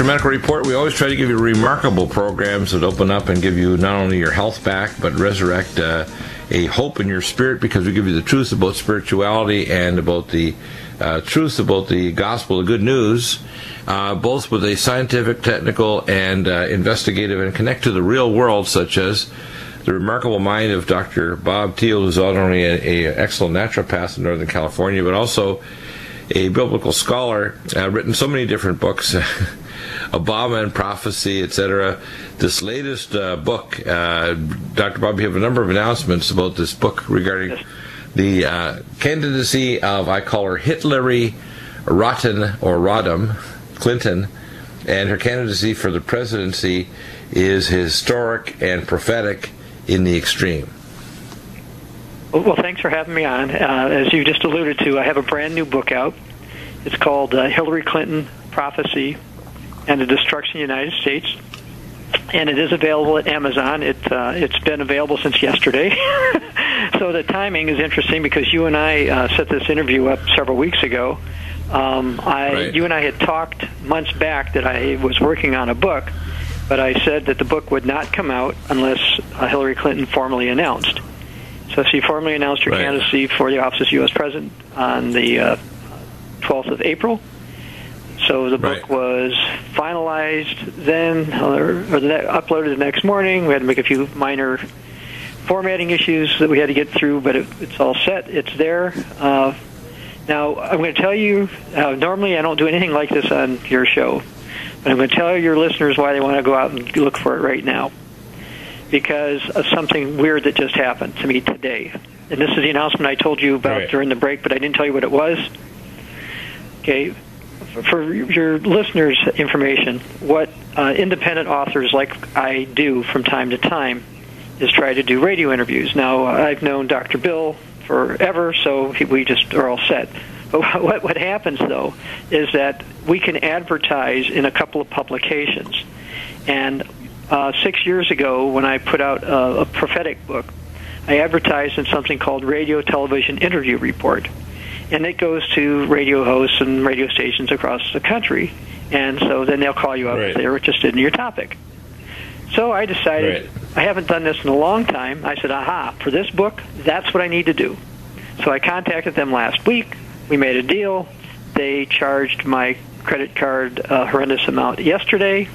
Medical Report, we always try to give you remarkable programs that open up and give you not only your health back, but resurrect a hope in your spirit, because we give you the truth about spirituality and about the truth about the gospel, the good news, both with a scientific, technical, and investigative, and connect to the real world, such as the remarkable mind of Dr. Bob Thiel, who's not only an excellent naturopath in Northern California, but also a biblical scholar, written so many different books, Obama and Prophecy, etc. This latest book, Dr. Bob, you have a number of announcements about this book regarding the candidacy of, I call her Hitlery Rodham Clinton, and her candidacy for the presidency is historic and prophetic in the extreme. Well, thanks for having me on. As you just alluded to, I have a brand new book out. It's called Hillary Clinton, Prophecy, and the Destruction of the United States. And it is available at Amazon. It's been available since yesterday. So the timing is interesting because you and I set this interview up several weeks ago. Right. You and I had talked months back that I was working on a book, but I said that the book would not come out unless Hillary Clinton formally announced. So she formally announced her candidacy for the office of U.S. President on the 12th of April. So the book was finalized then, or uploaded the next morning. We had to make a few minor formatting issues that we had to get through, but it's all set. It's there. Now, I'm going to tell you, normally I don't do anything like this on your show, but I'm going to tell your listeners why they want to go out and look for it right now. Because of something weird that just happened to me today. And this is the announcement I told you about during the break, but I didn't tell you what it was. Okay. For your listeners' information, what independent authors like I do from time to time is try to do radio interviews. Now, I've known Dr. Bill forever, so we just are all set. But what happens, though, is that we can advertise in a couple of publications. And 6 years ago, when I put out a prophetic book, I advertised in something called Radio Television Interview Report. And it goes to radio hosts and radio stations across the country. And so then they'll call you up if they're interested in your topic. So I decided, I haven't done this in a long time. I said, for this book, that's what I need to do. So I contacted them last week. We made a deal. They charged my credit card a horrendous amount yesterday.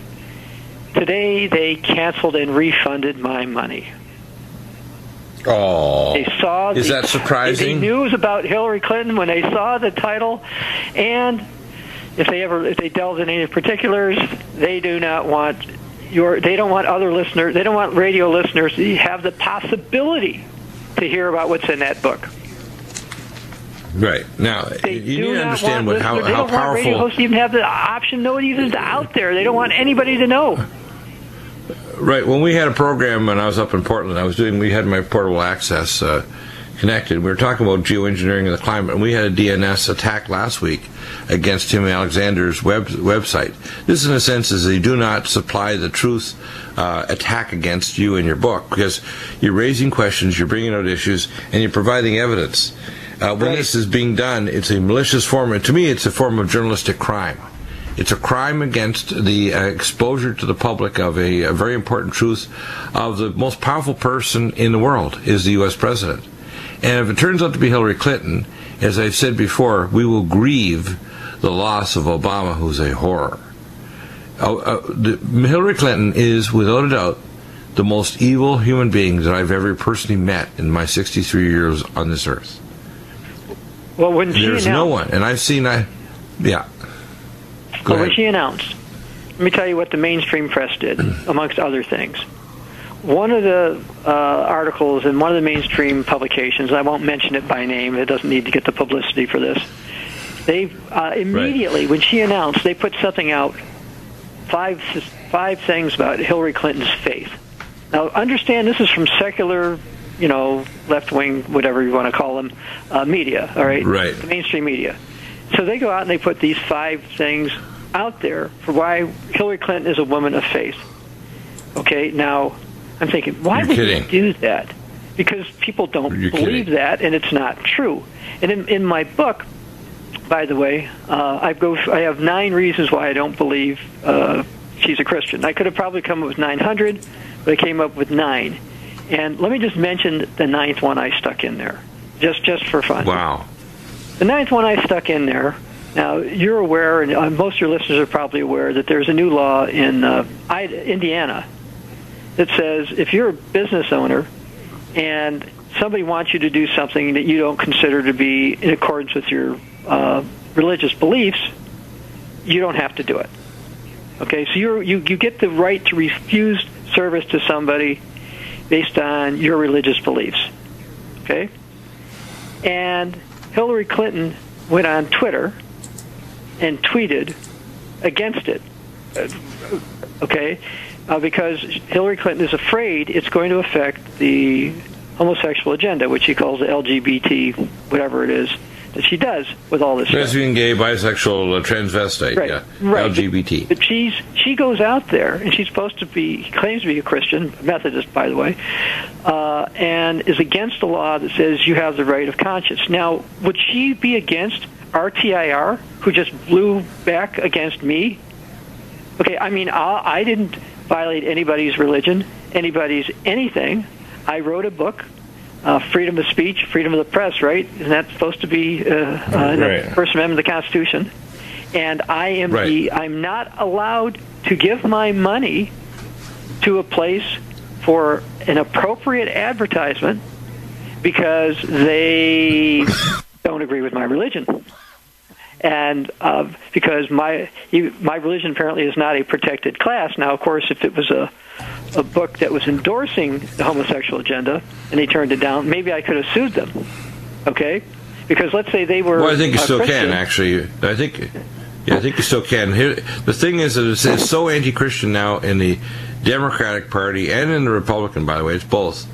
Today, they canceled and refunded my money. Oh, they saw is that surprising? The news about Hillary Clinton when they saw the title, and if they delve into any particulars, they do not want they don't want other listeners, they don't want radio listeners to have the possibility to hear about what's in that book. Right. Now, you need to understand how powerful. They don't want radio hosts to even have the option, know it even is out there. They don't want anybody to know. Right. When we had a program when I was up in Portland, we had my portable access connected. We were talking about geoengineering and the climate, and we had a DNS attack last week against Tim Alexander's website. This, in a sense, is they do not supply the truth attack against you in your book, because you're raising questions, you're bringing out issues, and you're providing evidence. When this is being done, it's a malicious form. And to me, it's a form of journalistic crime. It's a crime against the exposure to the public of a very important truth of the most powerful person in the world is the U.S. president. And if it turns out to be Hillary Clinton, as I've said before, we will grieve the loss of Obama, who's a horror. Hillary Clinton is, without a doubt, the most evil human being that I've ever personally met in my 63 years on this earth. Well, when there's no one, and I've seen, when she announced, let me tell you what the mainstream press did, amongst other things. One of the articles in one of the mainstream publications, I won't mention it by name, it doesn't need to get the publicity for this, they immediately, when she announced, they put something out, five things about Hillary Clinton's faith. Now, understand this is from secular, left-wing, whatever you want to call them, media, all right? Right. The mainstream media. So they go out and they put these 5 things out there for why Hillary Clinton is a woman of faith. Okay, now I'm thinking, why would you do that? Because people don't believe that, and it's not true. And in my book, by the way. I have 9 reasons why I don't believe she's a Christian. I could have probably come up with 900, but I came up with 9. And let me just mention the 9th one I stuck in there, just for fun. Wow. The 9th one I stuck in there. Now, you're aware, and most of your listeners are probably aware, that there's a new law in Indiana that says if you're a business owner and somebody wants you to do something that you don't consider to be in accordance with your religious beliefs, you don't have to do it. Okay, so you get the right to refuse service to somebody based on your religious beliefs. Okay? And Hillary Clinton went on Twitter and tweeted against it. Okay? Because Hillary Clinton is afraid it's going to affect the homosexual agenda, which she calls the LGBT, whatever it is, that she does with all this lesbian, gay, bisexual, transvestite, right. Yeah, right. LGBT. But she goes out there, and she's supposed to be, claims to be a Christian, Methodist, by the way, and is against the law that says you have the right of conscience. Now, would she be against RTIR, who just blew back against me? Okay, I mean, I didn't violate anybody's religion, anybody's anything. I wrote a book, freedom of speech, freedom of the press, right? Isn't that supposed to be in the First Amendment of the Constitution? And I am I'm not allowed to give my money to a place for an appropriate advertisement because they don't agree with my religion. And because my religion apparently is not a protected class. Now, of course, if it was a book that was endorsing the homosexual agenda and they turned it down, maybe I could have sued them. Okay? Because let's say they were. Well, I think you still Christian. can, actually. I think you still can. Here, the thing is that it's so anti-Christian now in the Democratic Party and in the Republican, by the way. It's both.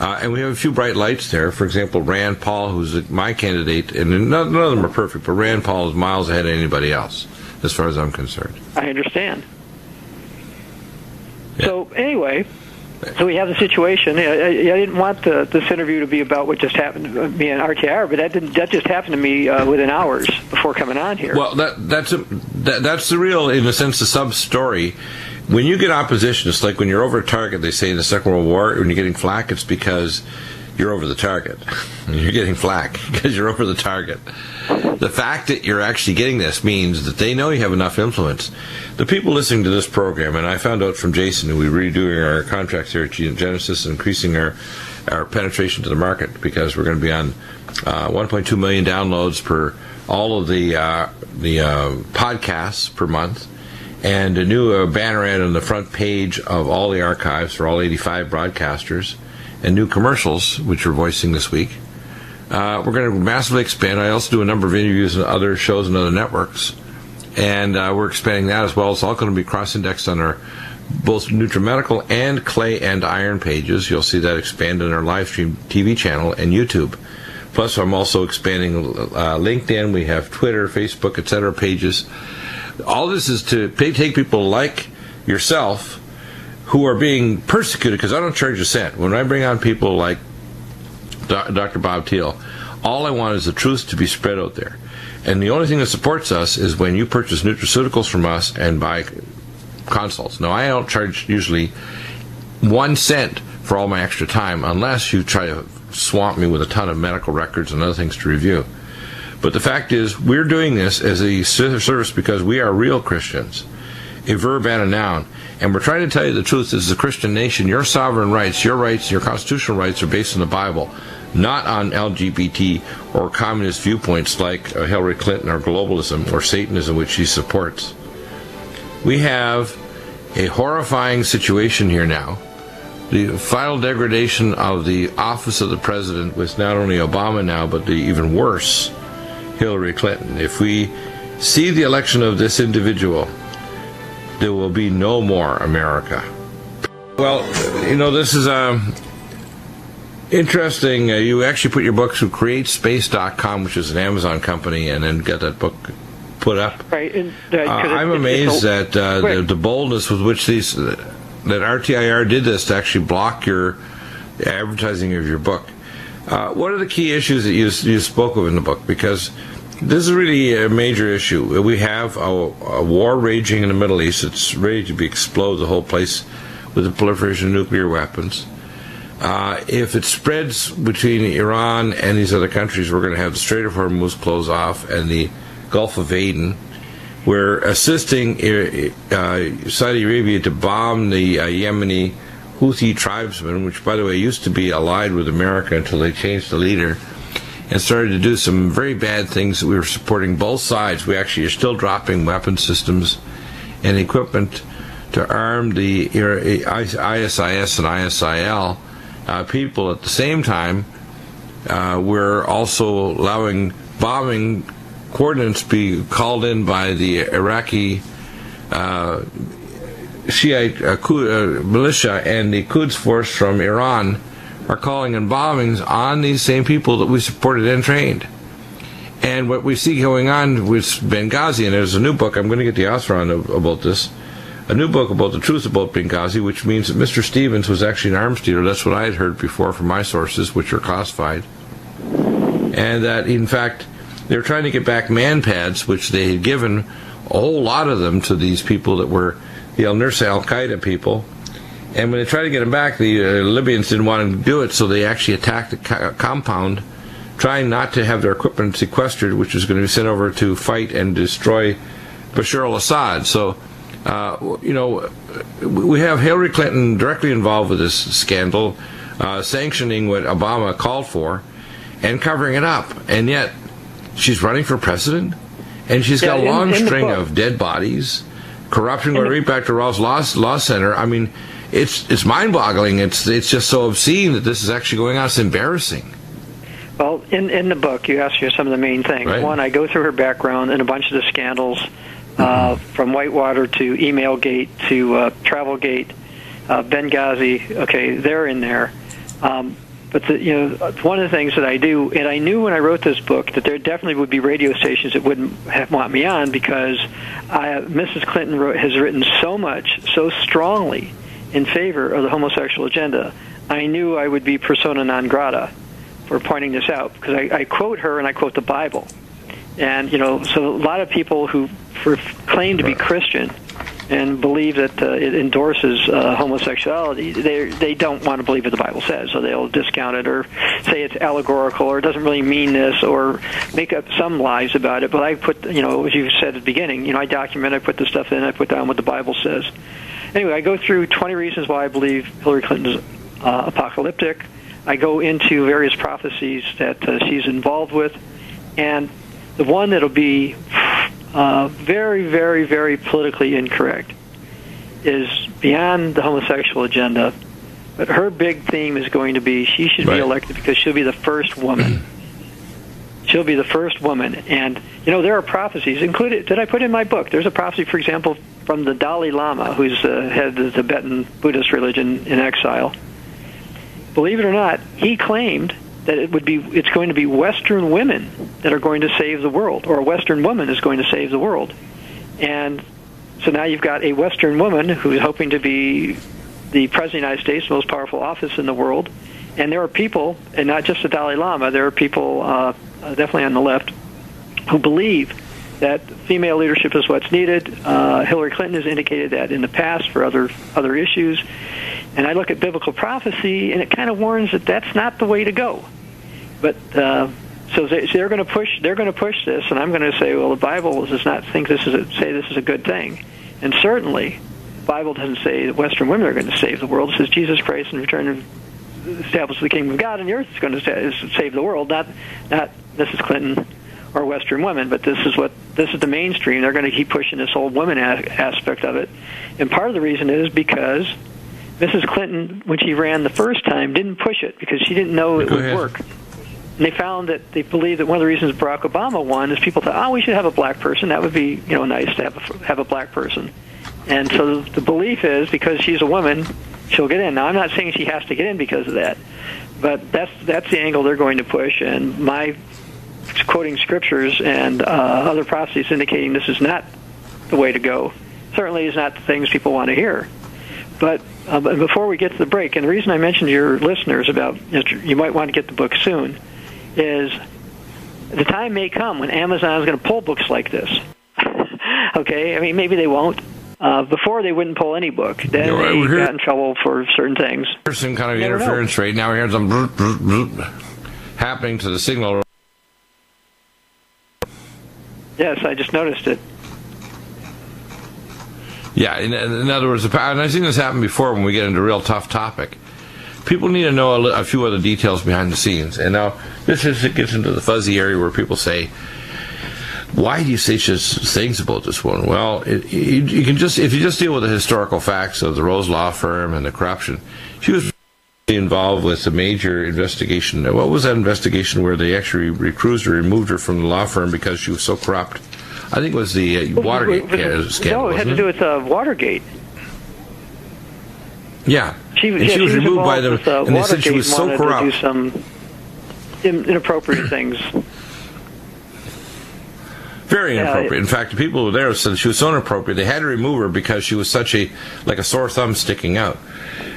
And we have a few bright lights there. For example, Rand Paul, who's my candidate, and none of them are perfect, but Rand Paul is miles ahead of anybody else, as far as I'm concerned. I understand. Yeah. So anyway, so we have the situation. I didn't want this interview to be about what just happened to me and RTR, but that just happened to me within hours before coming on here. Well, that's the real, in a sense, the sub-story. When you get opposition, it's like when you're over a target, they say in the Second World War, when you're getting flak, it's because you're over the target. You're getting flak because you're over the target. The fact that you're actually getting this means that they know you have enough influence. The people listening to this program, and I found out from Jason, who we're redoing our contracts here at Genesis, increasing our penetration to the market, because we're going to be on 1.2 million downloads per all of the podcasts per month, and a new banner ad on the front page of all the archives for all 85 broadcasters, and new commercials, which we're voicing this week. We're going to massively expand. I also do a number of interviews on other shows and other networks, and we're expanding that as well. It's all going to be cross-indexed on our both Nutrimedical and Clay and Iron pages. You'll see that expand on our live stream TV channel and YouTube. Plus, I'm also expanding LinkedIn. We have Twitter, Facebook, etc. pages. All this is to take people like yourself who are being persecuted, because I don't charge a cent. When I bring on people like Dr. Bob Thiel, all I want is the truth to be spread out there. And the only thing that supports us is when you purchase nutraceuticals from us and buy consults. Now, I don't charge usually 1 cent for all my extra time unless you try to swamp me with a ton of medical records and other things to review. But the fact is, we're doing this as a service because we are real Christians, a verb and a noun. And we're trying to tell you the truth. This is a Christian nation. Your sovereign rights, your constitutional rights are based on the Bible, not on LGBT or communist viewpoints like Hillary Clinton or globalism or Satanism, which she supports. We have a horrifying situation here now. The final degradation of the office of the president with not only Obama now, but the even worse Hillary Clinton. If we see the election of this individual, there will be no more America. Well, this is interesting. You actually put your book through CreateSpace.com, which is an Amazon company, and then got that book put up. Right. And, I'm amazed at the boldness with which that RTIR did this to actually block your advertising of your book. What are the key issues that you spoke of in the book? Because This is really a major issue. We have a war raging in the Middle East. It's ready to explode the whole place with the proliferation of nuclear weapons. If it spreads between Iran and these other countries, we're going to have the Strait of Hormuz close off and the Gulf of Aden. We're assisting Saudi Arabia to bomb the Yemeni Houthi tribesmen, which, by the way, used to be allied with America until they changed the leader and started to do some very bad things. We were supporting both sides. We actually are still dropping weapon systems and equipment to arm the ISIS and ISIL people. At the same time, we're also allowing bombing coordinates be called in by the Iraqi Shiite militia, and the Quds force from Iran are calling in bombings on these same people that we supported and trained. And what we see going on with Benghazi, and there's a new book, I'm going to get the author on about this, a new book about the truth about Benghazi, which means that Mr. Stevens was actually an arms dealer. That's what I had heard before from my sources, which are classified. And that, in fact, they were trying to get back man-pads, which they had given a whole lot of them to these people that were the al-Nusra al-Qaeda people. And when they tried to get them back, the Libyans didn't want them to do it, so they actually attacked the compound, trying not to have their equipment sequestered, which was going to be sent over to fight and destroy Bashar al-Assad. So, we have Hillary Clinton directly involved with this scandal, sanctioning what Obama called for, and covering it up. And yet, she's running for president, and she's got a long string of dead bodies, corruption going right back to Ross Law Center. I mean, it's mind-boggling. It's just so obscene that this is actually going on. It's embarrassing. Well, in the book, you ask her some of the main things. Right. One, I go through her background and a bunch of the scandals, from Whitewater to Emailgate to Travelgate, Benghazi. Okay, they're in there. But one of the things that I do, and I knew when I wrote this book that there definitely would be radio stations that wouldn't want me on, because Mrs. Clinton has written so much, so strongly in favor of the homosexual agenda. I knew I would be persona non grata for pointing this out, because I quote her and I quote the Bible. And, so a lot of people who claim to be Christian and believe that it endorses homosexuality, they don't want to believe what the Bible says, so they'll discount it or say it's allegorical or it doesn't really mean this, or make up some lies about it. But I put, as you said at the beginning, I document, I put the stuff in, I put down what the Bible says. Anyway, I go through 20 reasons why I believe Hillary Clinton is apocalyptic. I go into various prophecies that she's involved with, and the one that'll be very, very, very politically incorrect is beyond the homosexual agenda. But her big theme is going to be she should be elected because she'll be the first woman. She'll be the first woman. And, there are prophecies included that I put in my book. There's a prophecy, for example, from the Dalai Lama, who's the head of the Tibetan Buddhist religion in exile. Believe it or not, he claimed that it's going to be Western women that are going to save the world, or a Western woman is going to save the world. And so now you've got a Western woman who's hoping to be the President of the United States, the most powerful office in the world. And there are people, and not just the Dalai Lama, there are people definitely on the left who believe that female leadership is what's needed. Hillary Clinton has indicated that in the past for other issues. And I look at biblical prophecy, and it kind of warns that that's not the way to go. But so they're going to push. They're going to push this, and I'm going to say, well, the Bible does not think say this is a good thing, and certainly, the Bible doesn't say that Western women are going to save the world. It says Jesus Christ in return to establish the kingdom of God on the earth is going to save the world, not Mrs. Clinton or Western women. But this is the mainstream. They're going to keep pushing this whole woman aspect of it, and part of the reason is because Mrs. Clinton, when she ran the first time, didn't push it because she didn't know it would work. And they found that they believed that one of the reasons Barack Obama won is people thought, we should have a black person. That would be, nice to have a black person. And so the belief is because she's a woman, she'll get in. Now, I'm not saying she has to get in because of that, but that's the angle they're going to push. And my quoting scriptures and other prophecies indicating this is not the way to go certainly is not the things people want to hear. But before we get to the break, and the reason I mentioned to your listeners about you might want to get the book soon, is the time may come when Amazon is going to pull books like this. Okay, I mean, maybe they won't. Before, they wouldn't pull any book. Then they got in trouble for certain things. There's some kind of interference rate. Now we're hearing some bloop, bloop, bloop happening to the signal. Yes, I just noticed it. Yeah, in other words, and I've seen this happen before when we get into a real tough topic. People need to know a few other details behind the scenes. And now it gets into the fuzzy area where people say, why do you say such things about this one? Well, you can just, if you just deal with the historical facts of the Rose Law Firm and the corruption, she was involved with a major investigation. What was that investigation where they actually recused or removed her from the law firm because she was so corrupt? I think it was the Watergate scandal. No, it had to do with Watergate. Yeah, she was removed by them, and they said she was so corrupt. To do some inappropriate things. Very inappropriate. In fact, the people who were there said she was so inappropriate they had to remove her because she was such like a sore thumb sticking out.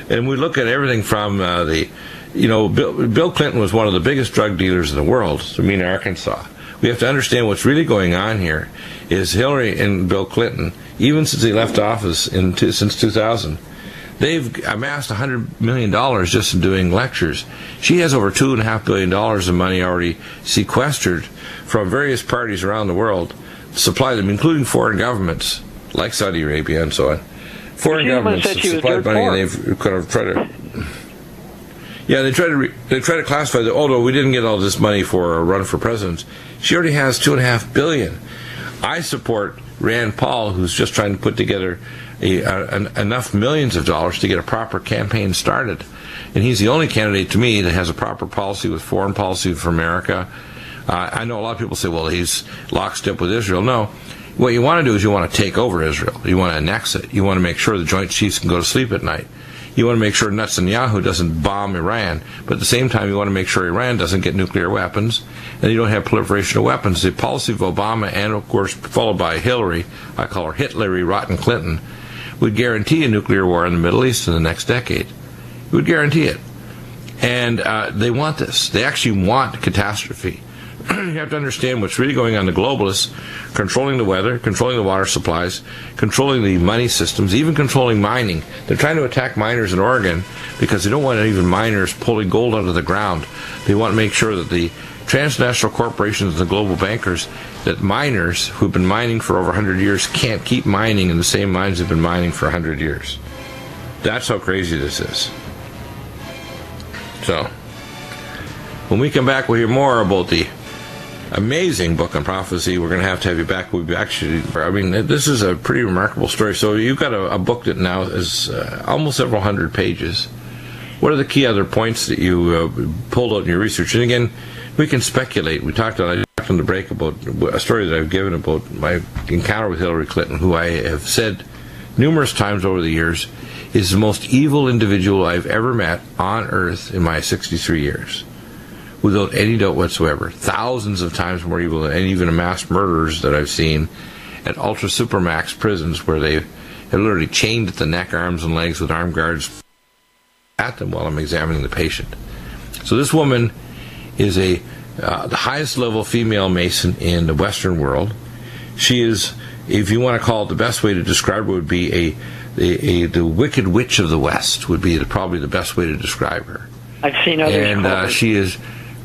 And we look at everything from Bill Clinton was one of the biggest drug dealers in the world, in Arkansas. We have to understand what's really going on here is Hillary and Bill Clinton, even since they left office since 2000, they've amassed $100 million just in doing lectures. She has over $2.5 billion of money already sequestered from various parties around the world to supply them, including foreign governments, like Saudi Arabia and so on. Foreign governments have supplied money, and they've kind of tried to... Yeah, they try to classify that, although we didn't get all this money for a run for president. She already has $2.5 billion. I support Rand Paul, who's just trying to put together enough millions of dollars to get a proper campaign started. And he's the only candidate to me that has a proper policy with foreign policy for America. I know a lot of people say, well, he's lockstep with Israel. No. What you want to do is you want to take over Israel. You want to annex it. You want to make sure the Joint Chiefs can go to sleep at night. You want to make sure Netanyahu doesn't bomb Iran, but at the same time you want to make sure Iran doesn't get nuclear weapons, and you don't have proliferation of weapons. The policy of Obama, and of course followed by Hillary, I call her Hitlery Rotten Clinton, would guarantee a nuclear war in the Middle East in the next decade. It would guarantee it. And they want this. They actually want catastrophe. You have to understand what's really going on. The globalists controlling the weather, controlling the water supplies, controlling the money systems, even controlling mining. They're trying to attack miners in Oregon because they don't want even miners pulling gold out of the ground. They want to make sure that the transnational corporations and the global bankers, that miners who've been mining for over 100 years can't keep mining in the same mines they've been mining for 100 years. That's how crazy this is. So, when we come back, we'll hear more about the amazing book on prophecy. We're going to have you back. We've actually, this is a pretty remarkable story. So you've got a book that now is almost several hundred pages. What are the key other points that you pulled out in your research? And again, we can speculate. I talked on the break about a story that I've given about my encounter with Hillary Clinton, who I have said numerous times over the years is the most evil individual I've ever met on earth in my 63 years. Without any doubt whatsoever. Thousands of times more evil than any even mass murderers that I've seen at ultra supermax prisons where they have literally chained at the neck, arms, and legs with armed guards at them while I'm examining the patient. So this woman is the highest level female Mason in the Western world. She is, if you want to call it, the best way to describe her would be the Wicked Witch of the West would be probably the best way to describe her. I've seen others. And she is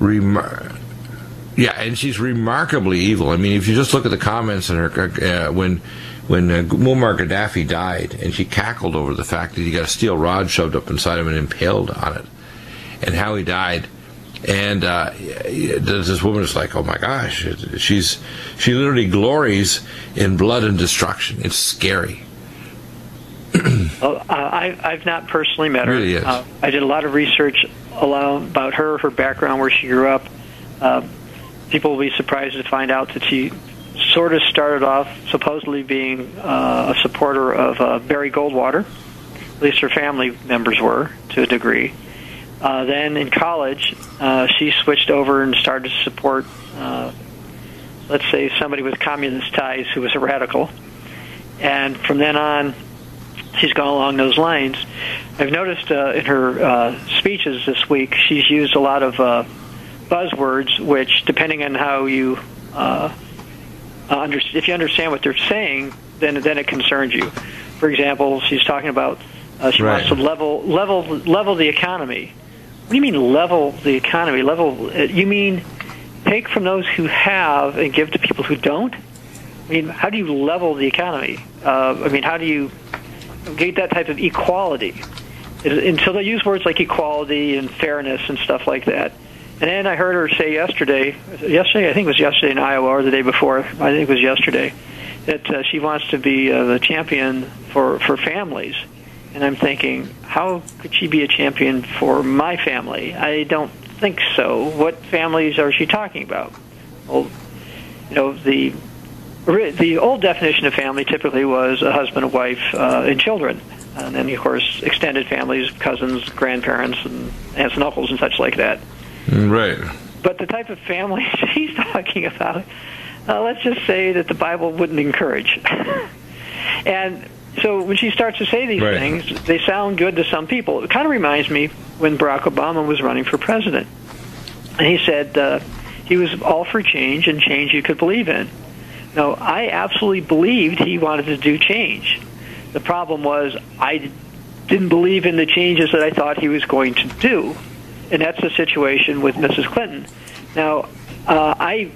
and she's remarkably evil. I mean, if you just look at the comments in her when Muammar Gaddafi died, and she cackled over the fact that he got a steel rod shoved up inside him and impaled on it, and how he died. And this woman is like, oh my gosh, she literally glories in blood and destruction. It's scary. Well, I've not personally met her. Really is. I did a lot of research about her background, where she grew up. People will be surprised to find out that she sort of started off supposedly being a supporter of Barry Goldwater. At least her family members were, to a degree. Then in college, she switched over and started to support, let's say, somebody with communist ties who was a radical. And from then on, she's gone along those lines. I've noticed in her speeches this week, she's used a lot of buzzwords, which, depending on how you if you understand what they're saying, then it concerns you. For example, she's talking about she wants to level the economy. What do you mean level the economy? You mean take from those who have and give to people who don't? I mean, how do you level the economy? I mean, how do you get that type of equality? And so they use words like equality and fairness and stuff like that. And then I heard her say yesterday, I think it was yesterday in Iowa or the day before, I think it was yesterday, that she wants to be the champion for families. And I'm thinking, how could she be a champion for my family? I don't think so. What families are she talking about? Well, you know, the old definition of family typically was a husband, a wife, and children. And then, of course, extended families, cousins, grandparents, and aunts and uncles and such like that. Right. But the type of family she's talking about, let's just say that the Bible wouldn't encourage. And so when she starts to say these things, they sound good to some people. It kind of reminds me when Barack Obama was running for president. And he said he was all for change, and change you could believe in. No, I absolutely believed he wanted to do change. The problem was I didn't believe in the changes that I thought he was going to do. And that's the situation with Mrs. Clinton. Now, I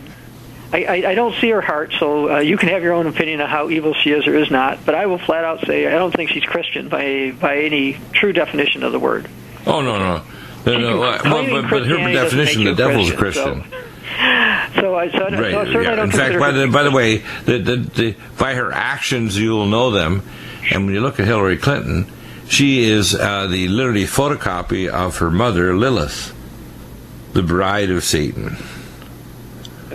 don't see her heart, so you can have your own opinion on how evil she is or is not, but I will flat out say I don't think she's Christian by any true definition of the word. Oh, no. But her definition, the devil's a Christian. I don't in fact, by the way, by her actions you will know them. And when you look at Hillary Clinton, she is the literally photocopy of her mother, Lilith, the bride of Satan.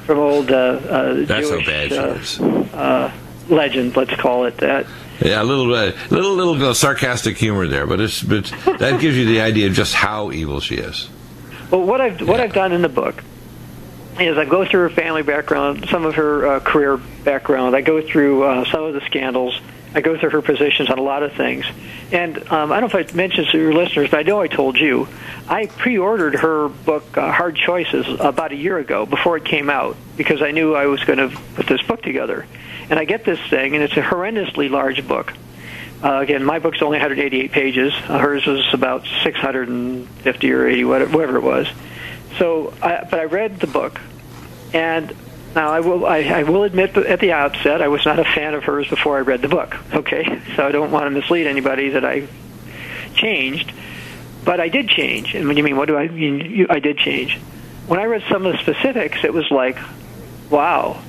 From old that's Jewish how bad she is. Legend, let's call it that. Yeah, a little sarcastic humor there, but that gives you the idea of just how evil she is. Well, what I've done in the book is I go through her family background, some of her career background. I go through some of the scandals. I go through her positions on a lot of things. And I don't know if I mentioned to your listeners, but I know I told you, I pre-ordered her book, Hard Choices, about a year ago, before it came out, because I knew I was going to put this book together. And I get this thing, and it's a horrendously large book. Again, my book's only 188 pages. Hers was about 650 or 80, whatever it was. So, but I read the book, and now I will admit at the outset I was not a fan of hers before I read the book. Okay, so I don't want to mislead anybody that I changed, but I did change. And when you mean, what do I mean? I did change. When I read some of the specifics, it was like, wow.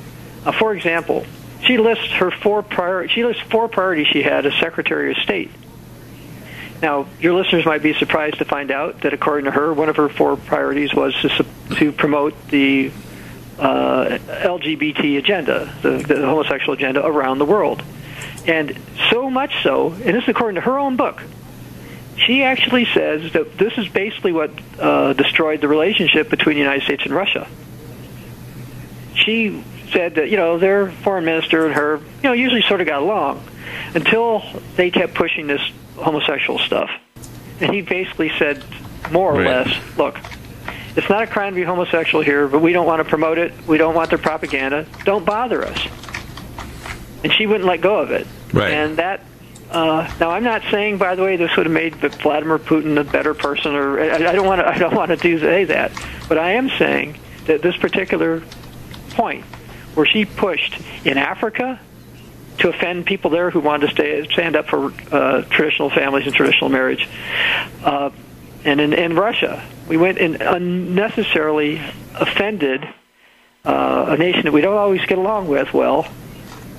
For example, she lists four priorities she had as Secretary of State. Now, your listeners might be surprised to find out that, according to her, one of her 4 priorities was to promote the LGBT agenda, the homosexual agenda around the world. And so much so, and this is according to her own book, she actually says that this is basically what destroyed the relationship between the United States and Russia. She said that, their foreign minister and her, usually sort of got along until they kept pushing this homosexual stuff. And he basically said, more or less, look, it's not a crime to be homosexual here, but we don't want to promote it. We don't want their propaganda. Don't bother us. And she wouldn't let go of it. Right. And that, now I'm not saying, by the way, this would have made Vladimir Putin a better person, or I don't want to say that, but I am saying that this particular point where she pushed in Africa to offend people there who wanted to stand up for traditional families and traditional marriage, and in Russia, we went and unnecessarily offended a nation that we don't always get along with well,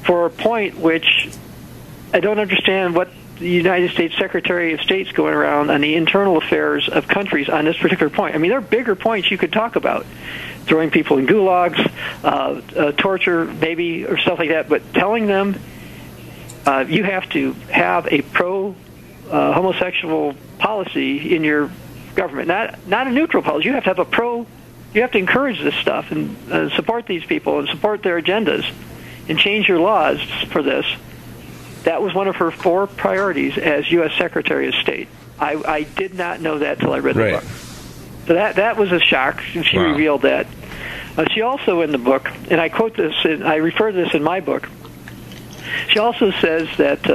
for a point which I don't understand what the United States Secretary of State's going around on the internal affairs of countries on this particular point. I mean, there are bigger points you could talk about. Throwing people in gulags, torture, maybe, or stuff like that, but telling them you have to have a pro-homosexual policy in your government, not a neutral policy. You have to have you have to encourage this stuff and support these people and support their agendas and change your laws for this. That was one of her 4 priorities as U.S. Secretary of State. I did not know that till I read the book. So that was a shock. She revealed that. She also, in the book, and I quote this, I refer to this in my book, she also says that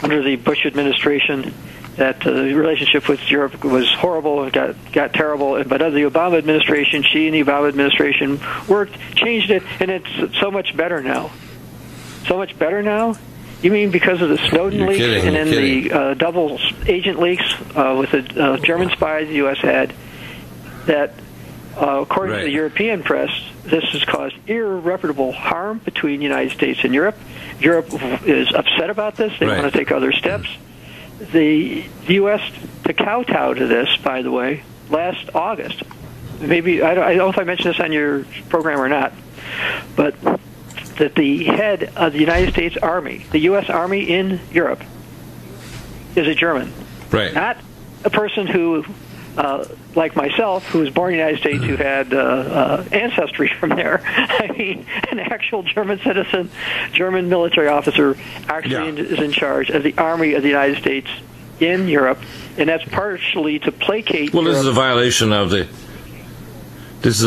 under the Bush administration, that the relationship with Europe was horrible, it got terrible, but under the Obama administration, she and the Obama administration changed it, and it's so much better now. So much better now? You mean because of the Snowden leaks and then the double agent leaks with the German spies the U.S. had, that according to the European press, this has caused irreparable harm between the United States and Europe. Europe is upset about this. They want to take other steps. The U.S. to kowtow to this, by the way, last August. Maybe, I don't know if I mentioned this on your program or not, but that the head of the United States Army, the U.S. Army in Europe, is a German. Right. Not a person who, like myself, who was born in the United States, who had ancestry from there. I mean, an actual German citizen, German military officer actually is in charge of the Army of the United States in Europe, and that's partially to placate Well, Europe. This is a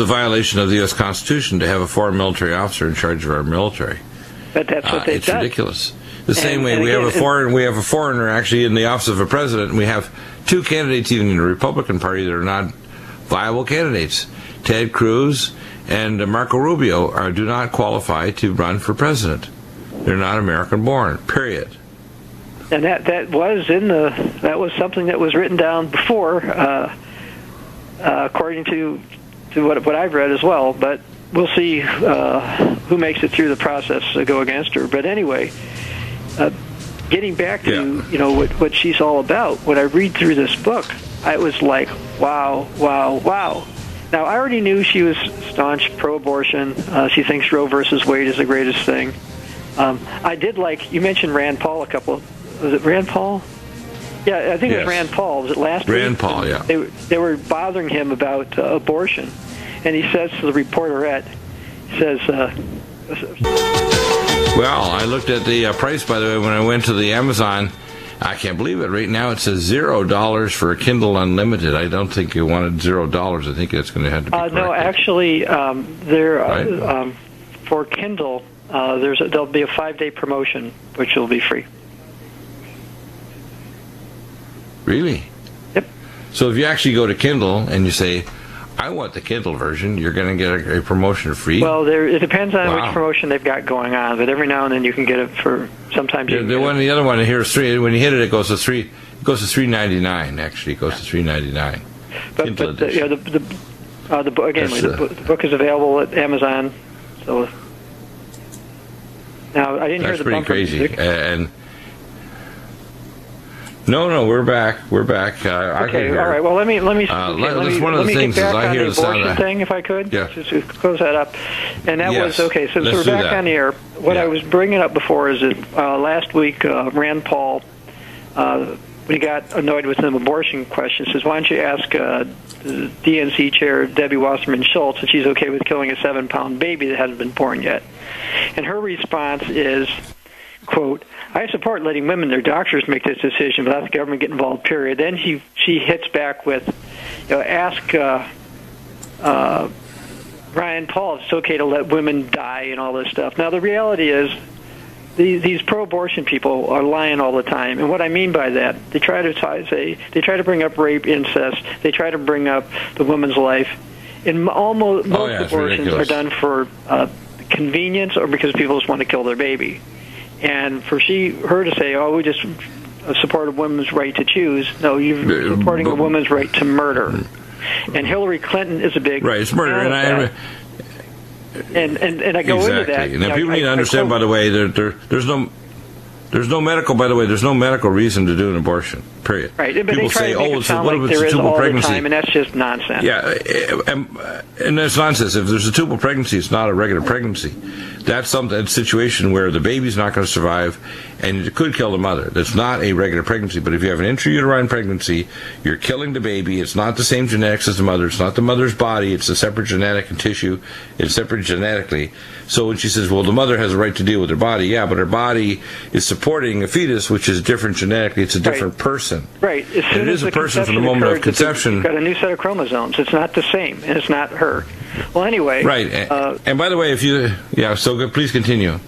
violation of the U.S. Constitution to have a foreign military officer in charge of our military. But that's what they've done. It's ridiculous. The same way we have a foreigner actually in the office of a president, and we have two candidates even in the Republican Party that are not viable candidates. Ted Cruz and Marco Rubio do not qualify to run for president. They're not American born. Period. And that was something that was written down before, according to what I've read as well. But we'll see who makes it through the process to go against her. But anyway, getting back to what she's all about, when I read through this book, I was like, wow, wow, wow. Now, I already knew she was staunch pro-abortion. She thinks Roe versus Wade is the greatest thing. I did like, you mentioned Rand Paul was it Rand Paul? Yeah, I think it was Rand Paul. Was it last week? Rand Paul, yeah. They were bothering him about abortion. And he says to the reporterette, he says... well, I looked at the price, by the way, when I went to the Amazon. I can't believe it. Right now it says $0 for a Kindle Unlimited. I don't think you wanted $0. I think that's going to have to be corrected. No, actually, for Kindle, there'll be a 5-day promotion, which will be free. Really? Yep. So if you actually go to Kindle and you say, I want the Kindle version, you're going to get a promotion free? Well, it depends on which promotion they've got going on, but every now and then you can get it for, sometimes you the other one here is $3. When you hit it, it goes to $3.99. Actually, it goes to $3.99. But the book again. The book is available at Amazon. So now I didn't hear the bumper crazy. music. And no, we're back. Okay, all right. Well, let me get back on the abortion thing, if I could. Yeah. Just to close that up. And that was okay. So we're back on the air. What I was bringing up before is that last week Rand Paul, when he got annoyed with an abortion question, says, "Why don't you ask DNC chair Debbie Wasserman Schultz if she's okay with killing a 7-pound baby that hasn't been born yet?" And her response is, quote, "I support letting women, their doctors, make this decision without the government getting involved, period." Then she hits back with, ask Ryan Paul if it's okay to let women die and all this stuff. Now, the reality is these pro-abortion people are lying all the time. And what I mean by that, they try to bring up rape, incest. They try to bring up the woman's life. And most abortions are done for convenience or because people just want to kill their baby. And for her to say, "Oh, we just support a woman's right to choose," no, you're supporting a woman's right to murder. And Hillary Clinton is a big right. It's murder, and I go into that. And people need to understand, by the way, there's no medical reason to do an abortion. Period. Right, but people they try say, to make it sound like there is all the time, and that's just nonsense. Yeah, and that's nonsense. If there's a tubal pregnancy, it's not a regular pregnancy. That's a situation where the baby's not going to survive, and it could kill the mother. That's not a regular pregnancy. But if you have an intrauterine pregnancy, you're killing the baby. It's not the same genetics as the mother. It's not the mother's body. It's a separate genetic and tissue. It's separate genetically. So when she says, well, the mother has a right to deal with her body, yeah, but her body is supporting a fetus, which is different genetically. It's a different person. person. Right. And it is a person from the moment of conception. You've got a new set of chromosomes. It's not the same, and it's not her. Well, anyway. Right. And by the way, please continue.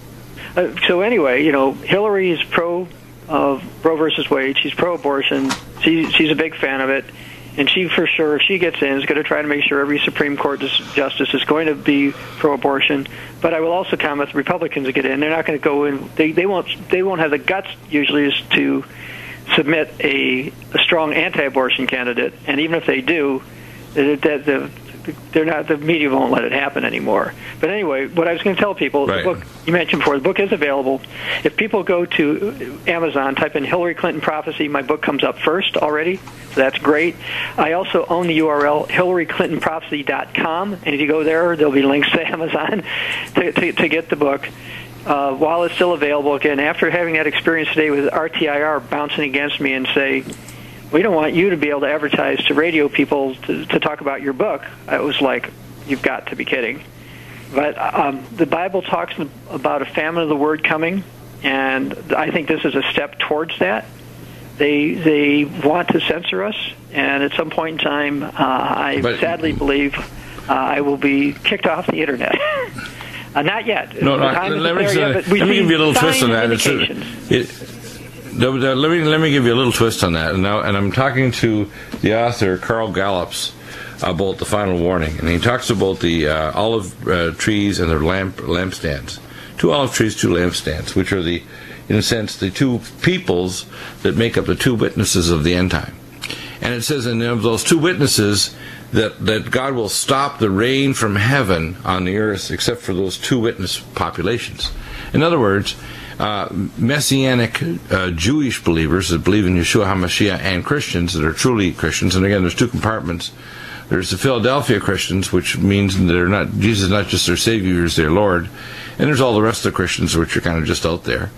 So anyway, Hillary is pro Roe versus Wade. She's pro-abortion. She's a big fan of it. And she, for sure, if she gets in, is going to try to make sure every Supreme Court justice is going to be pro-abortion. But I will also comment the Republicans that get in. They're not going to go in. They won't have the guts usually to submit a strong anti-abortion candidate. And even if they do, the media won't let it happen anymore. But anyway, what I was going to tell people, right. The book you mentioned before, the book is available. If people go to Amazon, type in Hillary Clinton Prophecy, my book comes up first already, so that's great. I also own the URL HillaryClintonProphecy.com, and if you go there, there'll be links to Amazon to get the book. While it's still available, again, after having that experience today with RTIR bouncing against me and say, we don't want you to be able to advertise to radio people to talk about your book. I was like, you've got to be kidding. But the Bible talks about a famine of the word coming, and I think this is a step towards that. They want to censor us, and at some point in time, I sadly believe I will be kicked off the Internet. Not yet. No, let me give you a little twist on that. Let me give you a little twist on that. And I'm talking to the author, Carl Gallups, about the final warning. And he talks about the olive trees and their lampstands. 2 olive trees, 2 lampstands, which are in a sense, the 2 peoples that make up the 2 witnesses of the end time. And it says in those 2 witnesses that God will stop the rain from heaven on the earth except for those 2 witness populations. In other words, Messianic Jewish believers that believe in Yeshua HaMashiach and Christians that are truly Christians, and again, there's 2 compartments. There's the Philadelphia Christians, which means Jesus is not just their Savior, He's their Lord. And there's all the rest of the Christians, which are kind of just out there.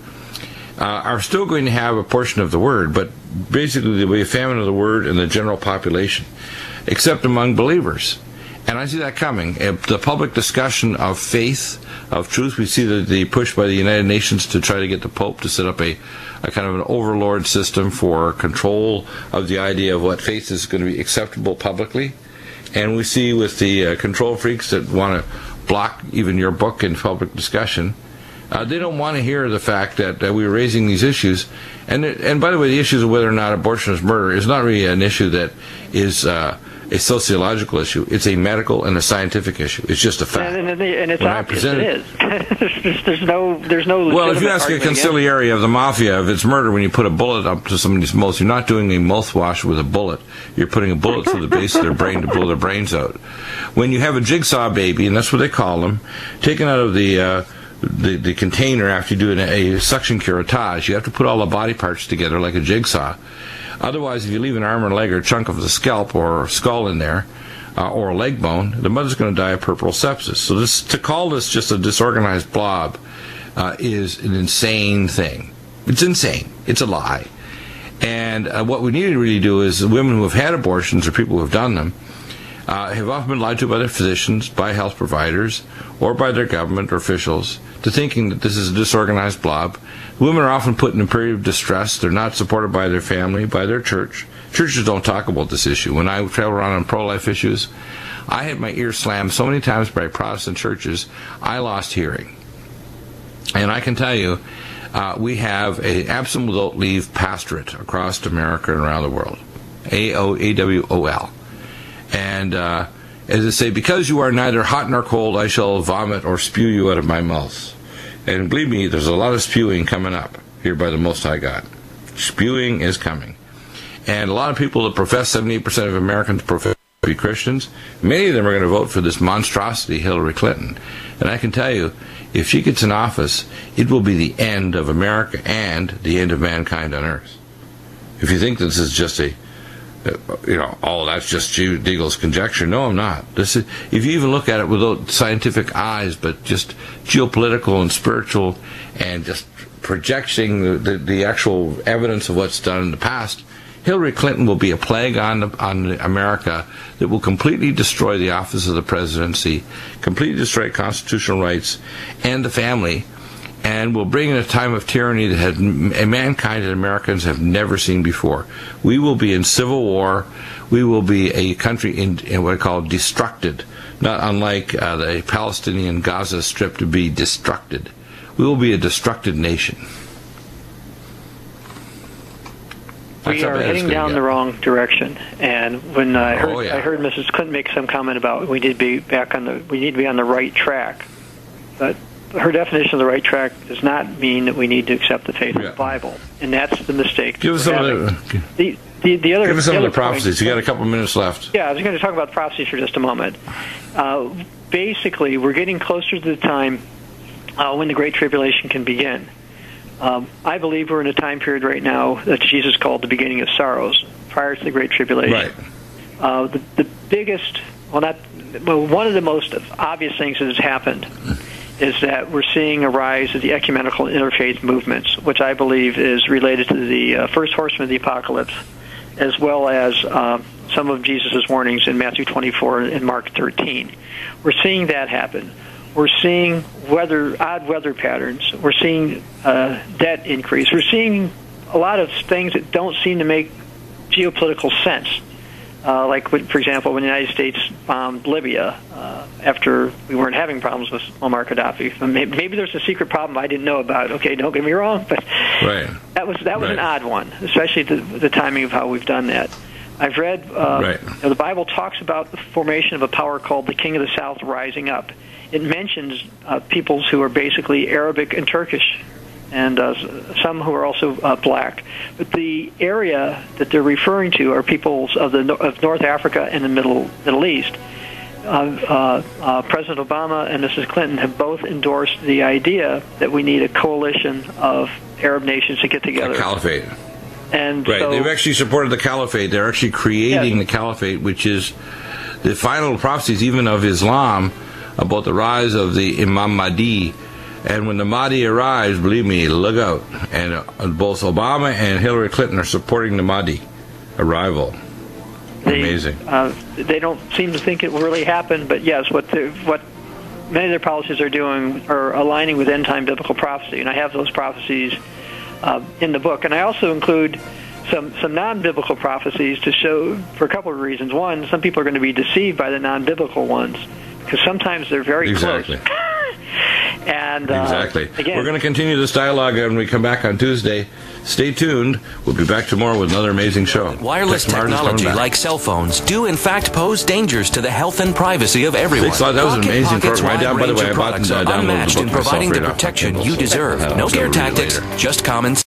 Are still going to have a portion of the Word, but basically there'll be a famine of the Word in the general population, except among believers. And I see that coming. The public discussion of faith, of truth, we see the push by the United Nations to try to get the Pope to set up a kind of an overlord system for control of the idea of what faith is going to be acceptable publicly. And we see with the control freaks that want to block even your book in public discussion, they don't want to hear the fact that we're raising these issues. And by the way, the issues of whether or not abortion is murder is not really an issue that is a sociological issue. It's a medical and a scientific issue. It's just a fact. And it's obvious it is. there's no. Well, if you ask a consigliere of the mafia if it's murder when you put a bullet up to somebody's mouth, you're not doing a mouthwash with a bullet. You're putting a bullet through the base of their brain to blow their brains out. When you have a jigsaw baby, and that's what they call them, taken out of the container after you do a suction curettage, you have to put all the body parts together like a jigsaw. Otherwise, if you leave an arm or leg or a chunk of the scalp or skull in there, or a leg bone, the mother's going to die of puerperal sepsis. So to call this just a disorganized blob is an insane thing. It's insane. It's a lie. And what we need to really do is women who have had abortions or people who have done them have often been lied to by their physicians, by health providers, or by their government or officials to thinking that this is a disorganized blob. Women are often put in a period of distress. They're not supported by their family, by their church. Churches don't talk about this issue. When I travel around on pro-life issues, I had my ears slammed so many times by Protestant churches, I lost hearing. And I can tell you, we have an absolute without leave pastorate across America and around the world. AWOL. And as I say, because you are neither hot nor cold, I shall vomit or spew you out of my mouth. And believe me, there's a lot of spewing coming up here by the Most High God. Spewing is coming. And a lot of people that profess, 78% of Americans profess to be Christians, many of them are going to vote for this monstrosity, Hillary Clinton. And I can tell you, if she gets in office, it will be the end of America and the end of mankind on earth. If you think this is just that's just Deagle's conjecture. No, I'm not. This is, if you even look at it without scientific eyes, but just geopolitical and spiritual, and just projecting the actual evidence of what's done in the past, Hillary Clinton will be a plague on America that will completely destroy the office of the presidency, completely destroy constitutional rights and the family, and will bring in a time of tyranny that mankind and Americans have never seen before. We will be in civil war. We will be a country in what I call destructed, not unlike the Palestinian Gaza Strip to be destructed. We will be a destructed nation. We are heading down the wrong direction, and when I heard Mrs. Clinton make some comment about we need to be on the right track, but her definition of the right track does not mean that we need to accept the faith of the Bible, and that's the mistake. Give us some of the prophecies. You got a couple minutes left. Yeah, I was going to talk about the prophecies for just a moment. Basically, we're getting closer to the time when the Great Tribulation can begin. I believe we're in a time period right now that Jesus called the beginning of sorrows, prior to the Great Tribulation. Right. The biggest, one of the most obvious things that has happened is that we're seeing a rise of the ecumenical interfaith movements, which I believe is related to the first horseman of the apocalypse, as well as some of Jesus' warnings in Matthew 24 and Mark 13. We're seeing that happen. We're seeing odd weather patterns. We're seeing debt increase. We're seeing a lot of things that don't seem to make geopolitical sense. Like, for example, when the United States bombed Libya after we weren't having problems with Muammar Gaddafi. Maybe there's a secret problem I didn't know about. Okay, don't get me wrong, but that was an odd one, especially the timing of how we've done that. I've read the Bible talks about the formation of a power called the King of the South rising up. It mentions peoples who are basically Arabic and Turkish, and some who are also black. But the area that they're referring to are peoples of North Africa and the Middle East. President Obama and Mrs. Clinton have both endorsed the idea that we need a coalition of Arab nations to get together. A caliphate. And so, they've actually supported the caliphate. They're actually creating the caliphate, which is the final prophecies even of Islam about the rise of the Imam Mahdi. And when the Mahdi arrives, believe me, look out. And both Obama and Hillary Clinton are supporting the Mahdi arrival. Amazing. They don't seem to think it will really happen, but yes, what many of their policies are doing are aligning with end-time biblical prophecy. And I have those prophecies in the book. And I also include some non-biblical prophecies to show, for a couple of reasons. One, some people are going to be deceived by the non-biblical ones, because sometimes they're very close. And again, we're going to continue this dialogue when we come back on Tuesday. Stay tuned. We'll be back tomorrow with another amazing show. Wireless technology like cell phones do in fact pose dangers to the health and privacy of everyone. That was an amazing program. By the way, I bought unmatched in providing the protection you deserve. No scare tactics, just common sense.